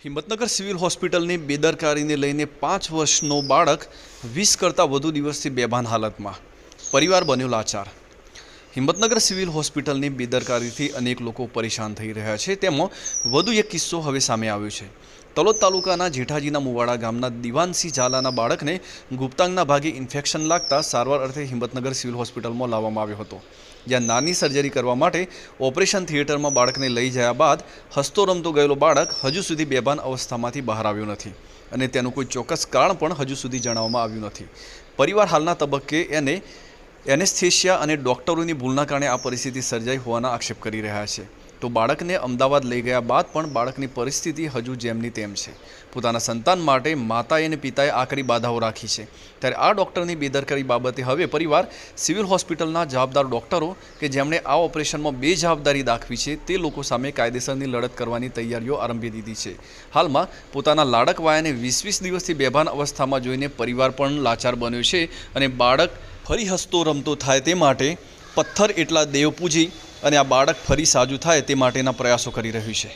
Himmatnagar civil હોસ્પિટલની બેદરકારીને લઈને 5 વર્ષનો બાળક 20 કરતાં વધુ દિવસથી બેભાન હાલતમાં, પરિવાર બન્યો લાચાર। હિંમતનગર સિવિલ હોસ્પિટલની બેદરકારીથી અનેક લોકો પરેશાન થઈ રહ્યા છે। તેમાં વધુ એક કિસ્સો હવે સામે આવ્યો છે। તલોદ તાલુકાના જેઠાજીના મુવાડા ગામના દિવાનસિંહ ઝાલાના બાળકને ગુપ્તાંગના ભાગે ઇન્ફેક્શન લાગતા સારવાર અર્થે હિંમતનગર સિવિલ હોસ્પિટલમાં લાવવામાં આવ્યો હતો, જ્યાં નાની સર્જરી કરવા માટે ઓપરેશન થિયેટરમાં બાળકને લઈ જયા બાદ હસતો રમતો ગયેલો બાળક હજુ સુધી બેભાન અવસ્થામાંથી બહાર આવ્યો નથી અને તેનું કોઈ ચોક્કસ કારણ પણ હજુ સુધી જણાવવામાં આવ્યું નથી। પરિવાર હાલના તબક્કે એને એનેસ્થેશિયા અને ડૉક્ટરોની ભૂલના કારણે આ પરિસ્થિતિ સર્જાઈ હોવાના આક્ષેપ કરી રહ્યા છે। તો બાળકને અમદાવાદ લઈ ગયા બાદ પણ બાળકની પરિસ્થિતિ હજુ જેમની તેમ છે। પોતાના સંતાન માટે માતાએ અને પિતાએ આકરી બાધાઓ રાખી છે, ત્યારે આ ડૉક્ટરની બેદરકારી બાબતે હવે પરિવાર સિવિલ હોસ્પિટલના જવાબદાર ડૉક્ટરો કે જેમણે આ ઓપરેશનમાં બેજવાબદારી દાખવી છે તે લોકો સામે કાયદેસરની લડત કરવાની તૈયારીઓ આરંભી દીધી છે। હાલમાં પોતાના લાડકવાયાને 20 દિવસથી બેભાન અવસ્થામાં જોઈને પરિવાર પણ લાચાર બન્યો છે અને બાળક ફરી હસતો રમતો થાય તે માટે પથ્થર એટલા દેવ પૂજી અને આ બાળક ફરી સાજું થાય તે માટેના પ્રયાસો કરી રહ્યું છે।